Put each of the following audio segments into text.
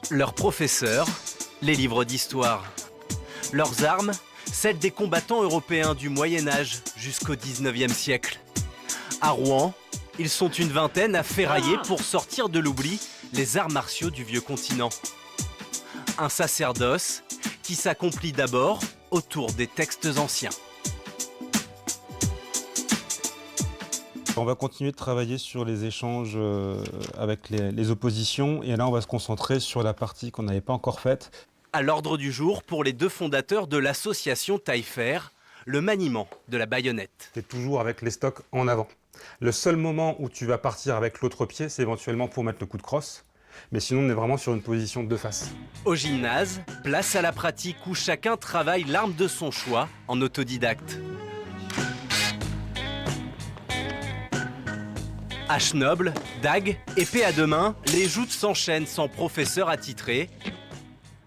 Leurs professeurs, les livres d'histoire. Leurs armes, celles des combattants européens du Moyen-Âge jusqu'au 19e siècle. À Rouen, ils sont une vingtaine à ferrailler pour sortir de l'oubli les arts martiaux du vieux continent. Un sacerdoce qui s'accomplit d'abord autour des textes anciens. On va continuer de travailler sur les échanges avec les oppositions et là on va se concentrer sur la partie qu'on n'avait pas encore faite. À l'ordre du jour pour les deux fondateurs de l'association Taillefer, le maniement de la baïonnette. C'est toujours avec les stocks en avant. Le seul moment où tu vas partir avec l'autre pied, c'est éventuellement pour mettre le coup de crosse. Mais sinon, on est vraiment sur une position de face. Au gymnase, place à la pratique où chacun travaille l'arme de son choix en autodidacte. Hache noble, dague, épée à deux mains, les joutes s'enchaînent sans professeur attitré.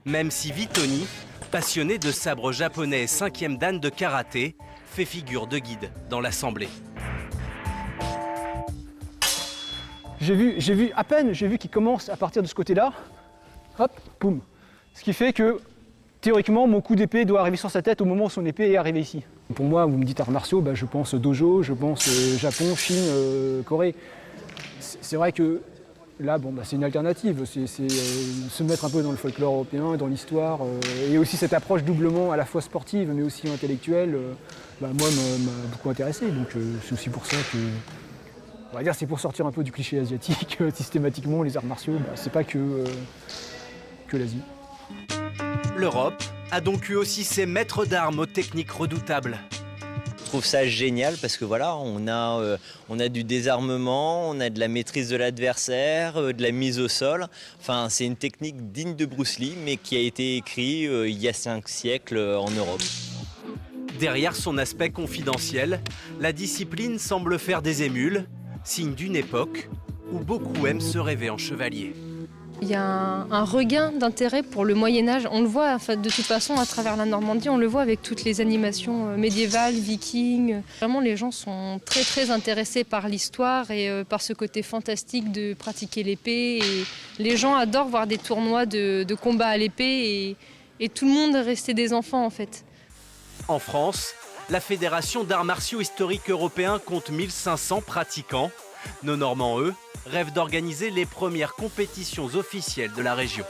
Même si Vitoni, passionné de sabre japonais et 5e dan de karaté, fait figure de guide dans l'assemblée. J'ai vu qu'il commence à partir de ce côté-là. Hop, boum. Ce qui fait que, théoriquement, mon coup d'épée doit arriver sur sa tête au moment où son épée est arrivée ici. Pour moi, vous me dites arts martiaux, je pense dojo, je pense Japon, Chine, Corée. C'est vrai que là, c'est une alternative. C'est se mettre un peu dans le folklore européen, dans l'histoire. Et aussi cette approche doublement à la fois sportive, mais aussi intellectuelle, moi, m'a beaucoup intéressé. Donc c'est aussi pour ça que... On va dire c'est pour sortir un peu du cliché asiatique. Systématiquement, les arts martiaux, c'est pas que l'Asie. L'Europe a donc eu aussi ses maîtres d'armes aux techniques redoutables. Je trouve ça génial parce que voilà, on a du désarmement, on a de la maîtrise de l'adversaire, de la mise au sol. Enfin, c'est une technique digne de Bruce Lee, mais qui a été écrite il y a 5 siècles en Europe. Derrière son aspect confidentiel, la discipline semble faire des émules, signe d'une époque où beaucoup aiment se rêver en chevalier. Il y a un regain d'intérêt pour le Moyen-Âge. On le voit de toute façon à travers la Normandie, on le voit avec toutes les animations médiévales, vikings. Vraiment, les gens sont très très intéressés par l'histoire et par ce côté fantastique de pratiquer l'épée. Et les gens adorent voir des tournois de combat à l'épée et tout le monde est resté des enfants en fait. En France, la Fédération d'arts martiaux historiques européens compte 1500 pratiquants. Nos Normands, eux, rêvent d'organiser les premières compétitions officielles de la région.